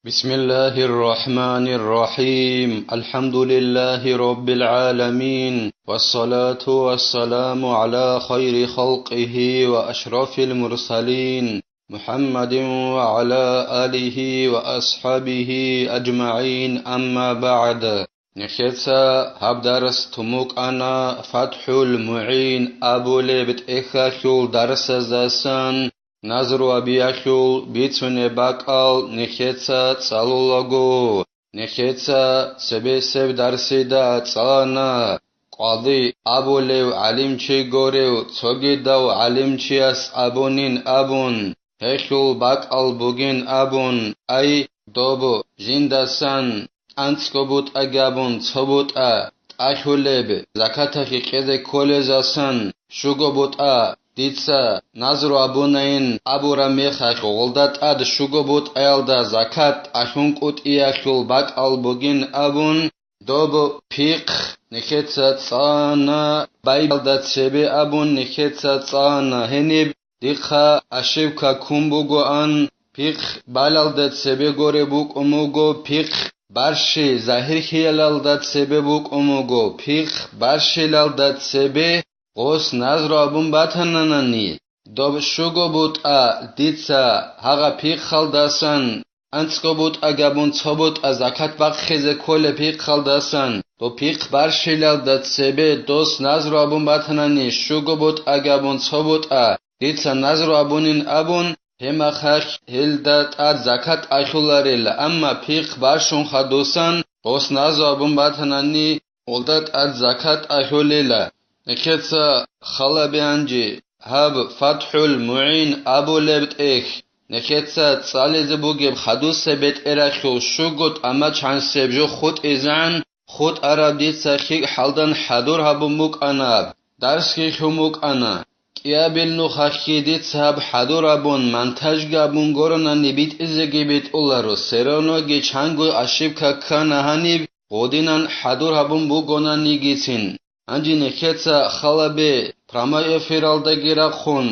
بسم الله الرحمن الرحيم الحمد لله رب العالمين والصلاة والسلام على خير خلقه وأشرف المرسلين محمد وعلى آله وأصحابه أجمعين أما بعد نخيتسا هبدرس تموك أنا فتح المعين أبو لبت إخاخول درس زاسان نظر و بیاخول بیتونه باقال نخیتسا صلولگو نخیتسا سبه سب درسی دا صانا قاضی ابو لیو علم چی گوریو توگی داو علم چی اس ابونین ابون هخول باقال بوگین ابون ای دوبو جندسان انتکو بود اگابون تو بود اخولب زکاتا خی قیده کل زاسان شگو بود دیتسا نظر ابونین ابورا میخک غلدت اد شگو بود ایلدا زکات اخون قوت ایخول باق البوگین ابون دوبو پیق نخیتسا تسانا بایبلدت سبی ابون نخیتسا تسانا هنیب دیخا اشیبکا کمبوگو ان پیق بالالدت سبی گوری بوک اموگو پیق برشی ظاهر خیالالدت سبی بوک اموگو پیق برشی لالدت سبی قوس نظر ابون باتنانانی دوب شگو بود دیتسا هاگا پیق خالداسن انتکو بود اگابون تو بود زکات باق خیزه کل پیق خالداسن دو پیق برشیلال داد سبه دوست نظر ابون باتنانی شگو بود اگابون تو بود دیتسا نظر ابونین ابون هما خاک هل داد زکات اخولاریل اما پیق برشون خدوسن دوست نظر ابون باتنانی ولدت زکات اخولیلا نخيتسا خلابيانجي هاب فتح المعين أبو لبت إخ نخيتسا تصالي زبوغيب خدوس سبت إراخو شوغوت أما چان سبجو خود إزان خود عرب ديتسا خيق حالدان حدور هابو موك أناب درس خيخو موك أنا كيابل نو خاكي ديتسا هاب حدور هابون منتج غابون غورونا نبيت إزاقي بيت أولارو سيرونو گي چانگو أشيب كاكانا هانيب غودينان حدور هابون بوغونا نيگيتين انجي نخيتسا خلابي پرامای افیرالده گیرا خون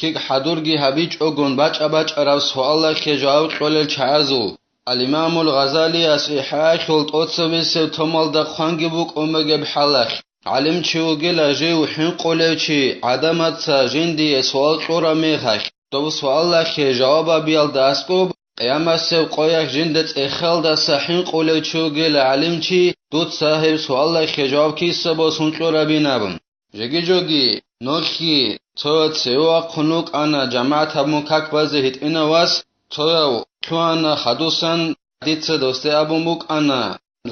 خيق حدورگي هبيج اوگون باچ عرب سوال خجاو قولل چازو الامام الغزالي اصحاح خلط اوتسوي سو تومال دا خوانگي بوك اومگه بحلخ علم چوگي لاجي وحين قولو چي عدمت سا جندي سوال قورا ميخخ دو سوال خجاوبا بيال داسكوب قيامت سو قويخ جندت اخال دا سحين قولو چوگي لعلم چي دوت صاحب سوال خجاب کی سبا سنچو ربی نبم جگی جوگی نوخی تو تسیوا قنوک انا جماعت همون کک بازهید اینا واس تو انا خدوسن دیتس دوسته ابو موک انا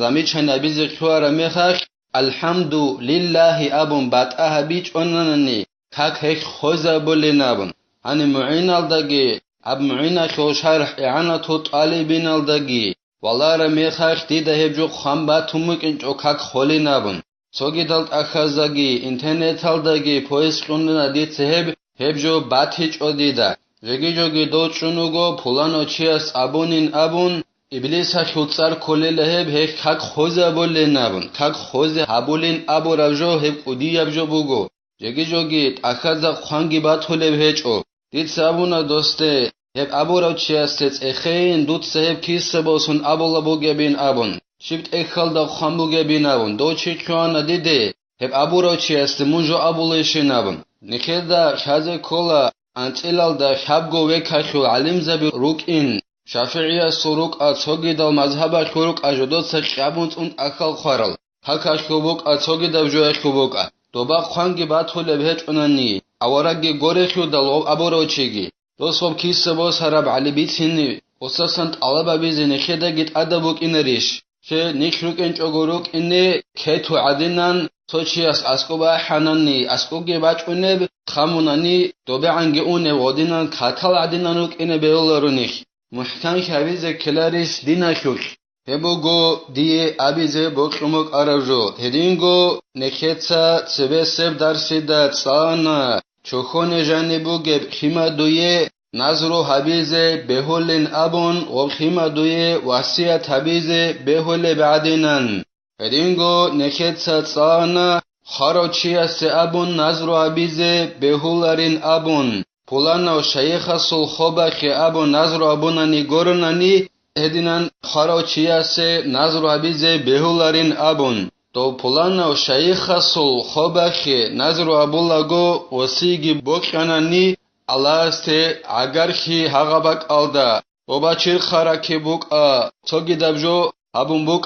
زمی چند بیز خوار میخخ الحمدو لله ابون بطعه بیچ اونننی کک هک خوزه بولی نبم هنی معین الدگی اب معین خوشحرح اعانا تو طالبین الدگی والله رمیخخ دیده هبجو خانبا تومک انچو کک خولی نبون سوگی دلت اخازاگی اینترنت الدگی پویس قندنا دید سهب هبجو بات هیچ او دیده جگی جوگی دو چونوگو پولانو چی است ابونین ابون ابلیس ها خودسر کلی لهب هک کک خوزه بولی نبون کک خوزه هبولین ابو رفجو هب قدی ابجو بوگو جگی جوگی اخازاگ خوانگی بات هلب هیچ او دید سابونا دوسته هب ابو رو چی است اخین دوت سهب کیسه باسون ابو لبو گبین ابون شبت اخال دا خانبو گبین ابون دو چی کیان دیده هب ابو رو چی است منجو ابو لیشین ابون نخید دا شازه کولا انتیلال دا شب گو وکاشو علم زبی روک این شافعی سروک اتوگی دا مذهب خروک اجداد سقیابونت اون اخال خورل حکاش خوبوک اتوگی دا بجوه خوبوک دوبا خوانگی بات هلب هیچ اونانی اوارگی گوری خود دلو ابو رو چیگی دوستم کیسه باز هرب علی بیتینی اساساً طلبه بیزی نخیده گیت ادبوک اینریش که نیکروک انچ اگروک اینی که تو عدینن تو چی است اسکو با حنانی اسکو گی بچ اونه خمونانی دوبه عنگی اونه ودینن کاتل عدینانوک اینه بیولارونیخ محکم خویز کلاریس دینشوک هبوگو دی ابیزه بوکموک عربجو هدینگو نخیتسا سبه سب درسی داد سانا چوخون جانبو گب خیمه دویه نظر و حبیزه بهولین ابون و خیمه دویه وسیعت حبیزه بهول بعدینن هدینگو نخیتسا سانا خارو چی است ابون نظر و حبیزه بهولارین ابون پولانو شیخ سلخوبه خی ابون نظر و ابونانی گرنانی هدینان خراچیاسه نظر عبیزه بهولارین ابون تو پلانو شیخ سول خوبخی نظر ابولگو وسیگی بکنانی الله اگر خی هغبک آلدا و بچیر خراکی بوک توگی دبجو ابون بوک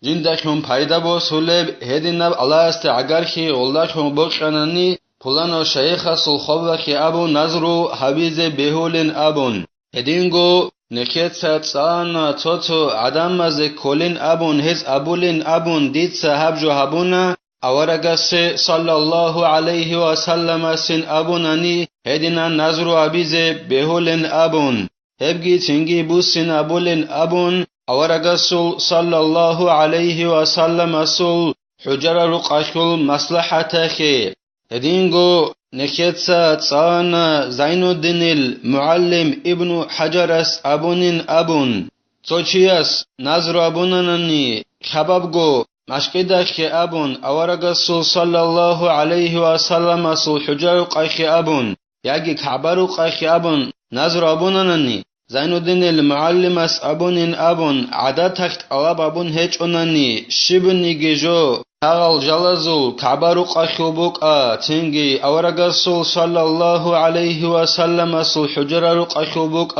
جندشون پیدا با سولب هدیناب الله اگر خی اولدشون بکنانی پلانو شیخ سول خوبخی ابو نظر حبیز بهولین ابون هدینگو نکت سان توتو عدم از کلین ابون هز ابولین ابون دید صاحب جو هبونا اورگس صلی الله علیه و سلم سن ابونانی هدینا نظر عبیز بهولین ابون هبگی تنگی بوسین ابولین ابون اورگس صلی الله علیه و سلم سل حجر رقاشل مصلحت خیر هدینگو نكيتسا تسانا زين الدين المعلم ابن حجرس أبونين أبون توشياس نظر أبونانني خبابغو مشكدك أبون أورغسول صلى الله عليه وسلم سول حجر قيخ أبون يجي كعبر قيخ أبون نظر أبونانني زين الدين المعلم اس أبونين أبون عادتك ألاب أبون هيج أناني شبني جيجو هاغل جلزول كعبارو قخوبوك تنجي أورغسول صلى الله عليه وسلم سول حجرارو قخوبوك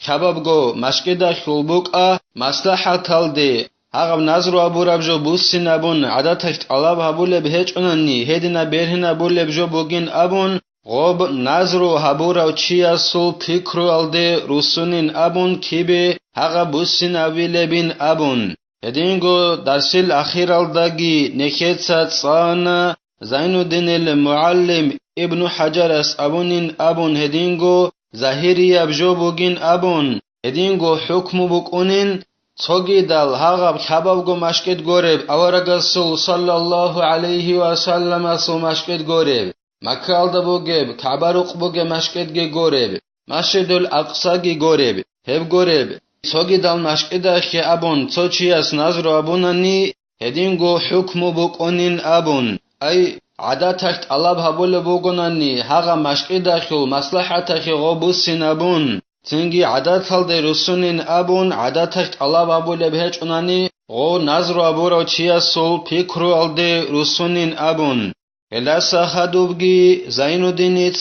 خبابغو مشكدا خوبوك مصلحة تلدي هاغب نظر أبو ربجو بوسين أبون عادتك ألاب هبول بهيج أناني هيدنا بيرهن أبول بجو بوغين أبون غوب نظرو هبورو چیا سول فکرو الده رسونین ابون کیبه هاگا بوسین اویله بین ابون هدینگو درسیل اخیر الدگی نکیتسات سانا زین الدین المعلم ابن حجر اس ابونین ابون هدینگو ظاهری ابجو بوگین ابون هدینگو حکم بکنین توگی دل هاگا کبابگو مشکت گورب اورگسول صلی الله علیه و سلم اسو مشکت گورب مکه alda بوگب کعبه روق بوگه مشکدگه گورب مسجد الاقصا گی گورب هب گورب توگی دل مشکده که ابون تو چی از نظر ابونانی هدینگو حکم بکنین ابون ای عادتک طلب هبول بوگنانی هاگا مشکده که مصلحت که غبوسین ابون تنگی عادت هلده رسونین ابون عادتک طلب هبول بهچ اونانی غو نظر ابورو چی از سول پیکرو هلده رسونین ابون الاسا خدوبگی زين الدين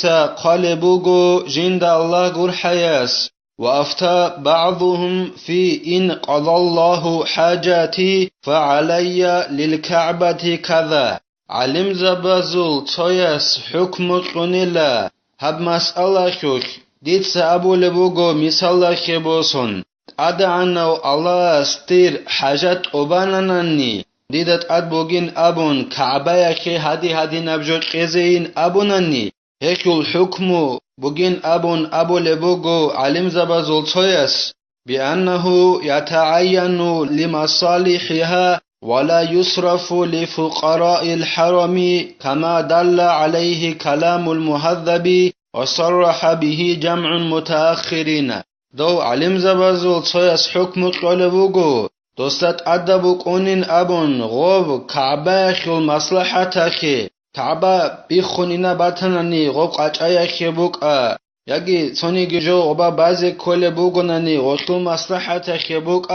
قالبوغو جند الله gur حياس وأفتى بعضهم في إن قضى الله حاجاتي فعلي للكعبة كذا علم زبازول تويس حكم قنلا هب مسألة شوك ديت سأبو لبوغو مثال خبوسون أدعنو الله استير حاجات أبانانني دیدت اد بوگین ابون کعبه که هدی نبجوج قزین ابونانی هکل حکمو بوگین ابون ابو لبوگو علم زبازول تویس بأنه يتعين لمصالحها ولا يصرف لفقراء الحرم كما دل عليه كلام المهذب وصرح به جمع متأخرين دو علم زبازول تویس حکم قلبوگو دوستت ادبو کنین ابون غوب کعبه خیل مصلحت که کعبه بیخونینا بطنانی غوب قچای که بوک یکی تونی گجو غوبا بعضی کل بوگنانی غوشل مصلحت که بوک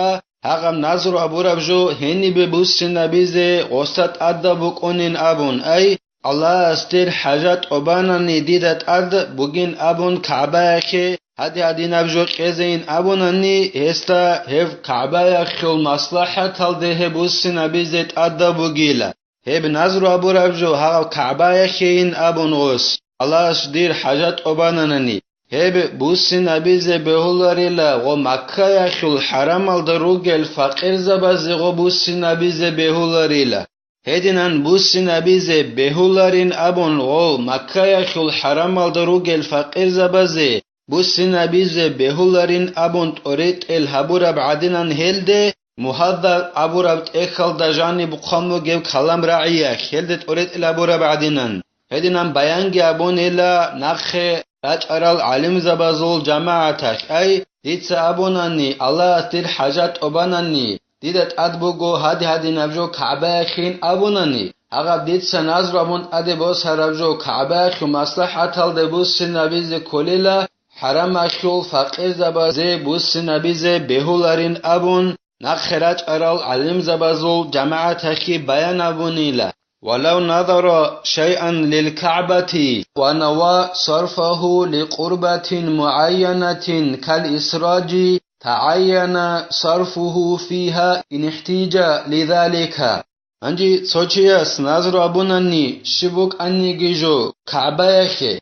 هاگم نظر ابور ابجو هنی به بوستی نبیزه غوستت ادبو کنین ابون ای الله استیر حاجت ابانانی دیدت اد بوگین ابون کعبه که هدی نبجو قزین ابونانی هستا هف کعبه خیل مصلحت هلده بوسی نبیزت ادبو گیلا هب نظر ابور ابجو ها کعبه خین ابون غوس الله اشدیر حاجت ابانانی هب بوسی نبیزه بهولاریلا و مکه خیل حرم الدروگل فقیر زبازی و بوسی نبیزه بهولاریلا هدینان بوسی نبیزه بهولارین ابون و مکه خیل حرم الدروگل فقیر زبازی بوسي نبيز بهولارين أبونت أوريت الهبورة بعدين هلده مهذا أبورة إخال دجاني بقامو جيب كلام رعية هلدت أوريت الهبورة بعدين هدينام بيانجي أبون إلا نخ أجرال علم زبازول جماعتك أي ديتس أبوناني الله أستير حاجات أباناني ديدت أدبوغو هدي نبجو كعبه خين أبوناني اگر دید سناز را بوند اده باز هرابجو کعبه که مصلحت هل دبوس نبیز کلیلا حرم اشول فقیر زبازه بوس نبیزه بهولارین ابون نخرج ارال علم زبازول جماعت خي بيان ابونيلا ولو نظر شيئا للكعبة ونوى صرفه لقربة معينة كالإسراج تعين صرفه فيها إن احتاج لذلك. انجي سوچياس نظر ابوناني شبوك اني جيجو كعباخي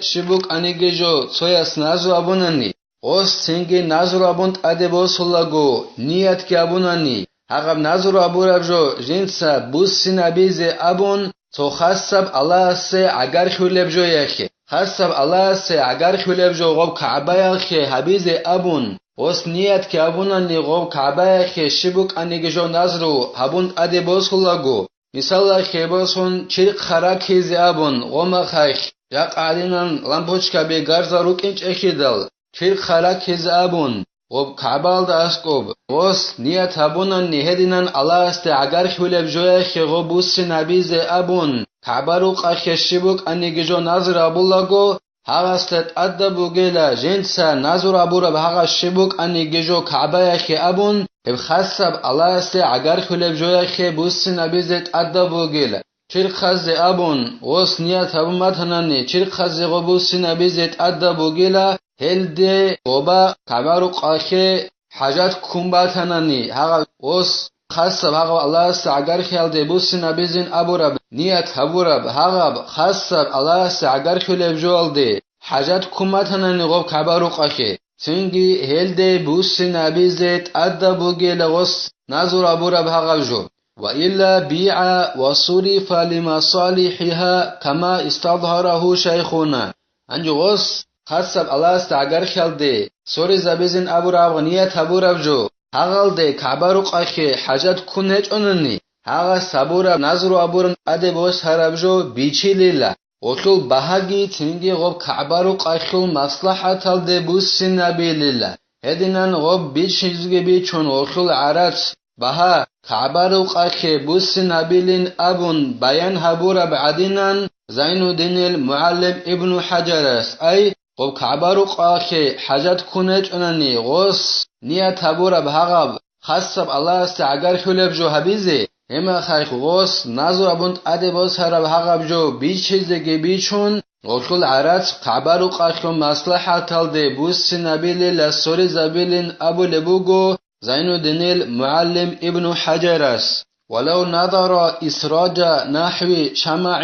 شبوك اني جيجو سوياس نظر ابوناني اوس سنگي نظر ابونت ادبوسولاغو نيات كي ابوناني هغب نظر ابورابجو جنسا بوسين ابيزي ابون تو خاصب الله سي اگر خولبجو يخي خاصب الله سي اگر خولبجو غوب كعباخي حبيزي ابون اوس نيات كي ابوناني غوب كعباخي شبوك اني جيجو نظرو هبونت ادبوسولاغو مثال خيبوسون چيرق خراكيزي ابون غوما خايخ يقعدينان لامبوچكا بي غارزارو كنچ اخيدل چيرق خراكيزي ابون غوب كعبال دا اسكوب اوس نيات ابونان نهدينان الله است اگر خولب جوه خي غوب بوسي نبيزي ابون كعبارو قاخي شبوك اني جيجو نظر ابولاغو هاغستت ادبو گيلا جنسا نظر ابورا بهاغا شبوك اني جيجو كعبا خي ابون بخصب الله است اگر خولب جوه خي بوسي نبيزت ادبو گيلا چيرق خزي ابون اوس نيات ابوماتناني چيرق خزي غوب بوسي نبيزت ادبو گيلا هلدي غوبا كعبارو قاخي حاجات كومباتناني هاغا اوس خاصب هاغا الله است اگر خيال دي بوسي نبيزين ابورا نيات ابورا هاغا خاصب الله است اگر خولب جوال دي حاجات كومباتناني غوب كعبارو قاخي سنگي هلدي بوسي نبيزت ادبو گيلا اوس نظر ابورا هاغا جو وإلا بيع وصرف لمصالحها كما استظهره شيخنا انجوس خاصب الله است اگر خلده سوری زبیزین ابور افغانیت ابور افجو هاغلده کعبارو قاخی حاجت کنهج اوننی هاغا سبور نظر ابورن اده بوس هرابجو بیچی لیلا اوخل بهاگی تنگی غوب کعبارو قاخل مصلحت الده بوس نبی لیلا هدینان غوب بیچیزگی بیچون اوخل عرات بها كعبارو قاخي بوس نبيلين ابون بيان هبورا بعدينان زين الدين المعلم ابن حجرس اي قب كعبارو قاخي حاجات كونج انني غوس نيات هبورا بهغب خاصب الله است اگر خلب جو حبيزي اما خايخ غوس نازو ابونت اده بوس هرب هغب جو بيچيزگي بيچون غوخل عرات كعبارو قاخي مصلحت الده بوس نبيل لسوري زبيلين ابو لبوغو زين الدين المعلم ابن حجرس ولو نظر إسراج نحو شمع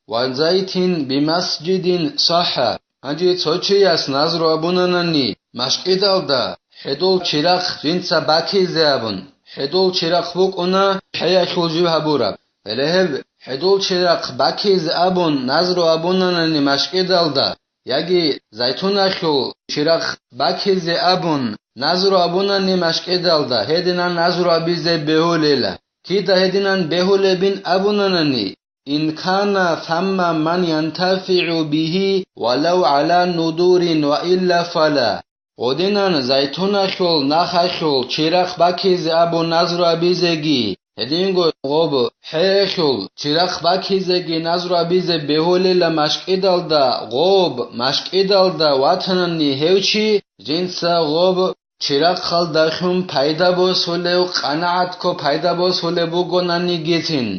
وزيت بمسجد صح انجي توچياس نظر ابونانني مشقيدال دا حدول چراغ جنسا باكيزي ابون حدول چراغ بوك انا حياكول جو هبورب ولهب حدول چراغ باكيزي ابون نظر ابونانني مشقيدال دا ياگي زيتون اخول چراغ باكيزي ابون نظر ابوناني مشقيدال دا هدينان نظر ابيزي بهوليلا كيدا هدينان بهول بين ابونانني إن كان ثم من ينتفع به ولو على ندور وإلا فلا ودينان زيتون خول نخ خول چراغ باكيز ابو نظر ابيزگي هدينگو غوب حيخول چراغ باكيزگي نظر ابيز بهوليلا مشقيدال دا غوب مشقيدال دا واتنني هوچي جنسا غوب چراغ خال داخم پایدا بوسوله و قناعت کو پایدا بوسوله بوگونانی گیتین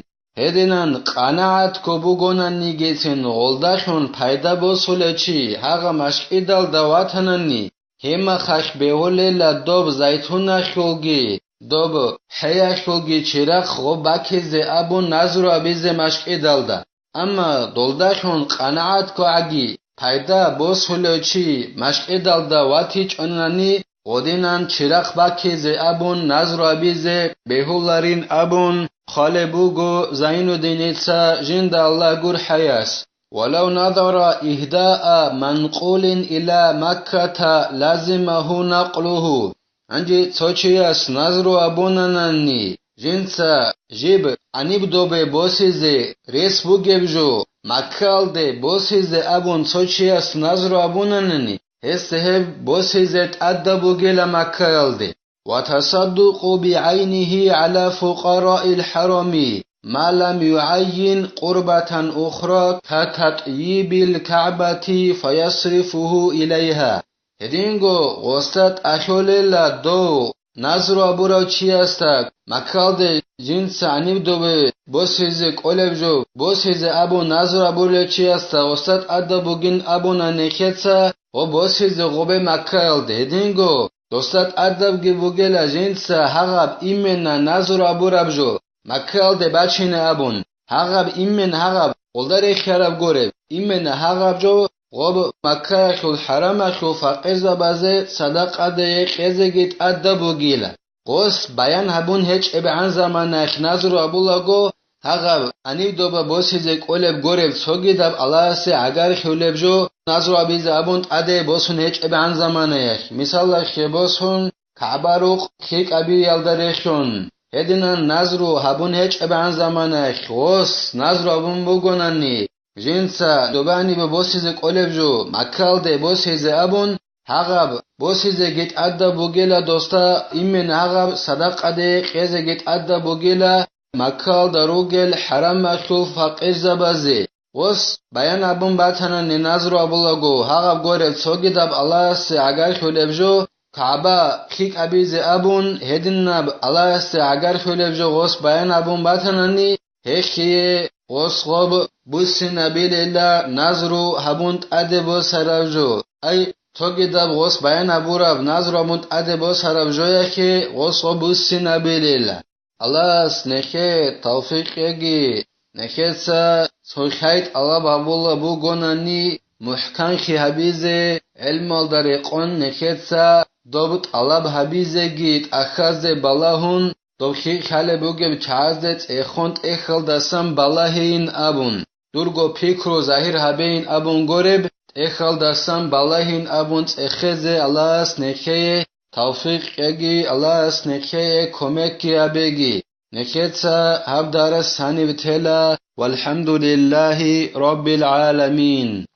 هدینان قناعت کو بوگونانی گیتین غلداشون پایدا بوسوله چی هاگا مشقیدال دواتنانی هما خش بهوله لدوب زیتون خلگی دوب حیا خلگی چراغ خوب باکیز ابو نظر ابیز مشقیدال دا اما دولداشون قناعت کو اگی پایدا بوسوله چی مشقیدال دواتیچ انانی ودینان چراغ باکیز ابون نظر ابیز بهولارین ابون خالبوگو زین الدینیتسا جند الله گر حیاس ولو نظر اهداء منقول الى مكة لازمه نقله انجي توچیاس نظر ابوناننی جنسا جيب انيب دوبه بوسيزي ريس بوگبجو مكالده بوسيزي ابون توچیاس نظر ابوناننی هستهب بوسيزت أدبو جل مكالدي وتصدق بعينه على فقراء الحرم ما لم يعين قربة أخرى كتطيب الكعبة فيصرفه إليها. هدينغو غستات أشوليلا دو نظر أبورا چی استک مکالد جنس عنیب دوبه بوسیز کولبجو بوسیز ابو نظر أبورا چی است غستات ادا بگین ابو ننکتسا و بوسیز غوبه مکالد هدینگو دوستات ادا بگی بگیلا جنس هغب ایمن نظر أبورا بجو مکالد بچین ابون هغب ایمن هغب قلدر خراب گوره ایمن هغب جو غب مكة شو الحرم شو فقيزة بازه صدق أده قزگيت أده بوگيلا قوس بيان هبون هيچ ابعان زمانش نظر أبولاغو هغب انيب دوبا بوس هزيك قولب گورب سوگي دب الله سي اگر خولب جو نظر أبيز أبون أده بوسون هيچ ابعان زمانش مثال خي بوسون كعباروق خيك أبي يلدرشون هدنا نظر هبون هيچ ابعان زمانش قوس نظر أبون بوگونني جنسا دوبانی به بوسیزه قلبجو مکالده بوسیزه ابون هغب بوسیزه گیت ادا بوگیلا دوستا ایمن هغب صدق اده قیزه گیت ادا بوگیلا مکال دروگل حرم مکتوب فقیر زبازه وس بیان ابون باتنا ننظر ابولاگو هغب گوره سوگی دب الله سی اگر خلبجو کعبه خیک ابیزه ابون هدین نب الله سی اگر خلبجو وس بیان ابون باتنا نی هشیه غصب بوس نبيل الله نظرو هبونت أدبو سرابجو أي توگی دب غص بیان ابوراب نظر مونت أدبو سرابجو يكي غصب بوس نبيل الله الله سنخي توفيق يجي نخيتسا سوخيت الله بابولا بوغوناني محكم خي حبيزه علم الدريقون نخيتسا دوبت الله بحبيزه گيت أخذ بلاهون دوخی خاله بوگه چازدت اخوند اخل دستم بالاهین ابون درگو پیکرو ظاهر هبین ابون گورب اخل دستم بالاهین ابون اخزه الله سنخه توفیق اگی الله سنخه کمکی ابگی نکتا هب دارس هنی بتلا والحمد لله رب العالمين.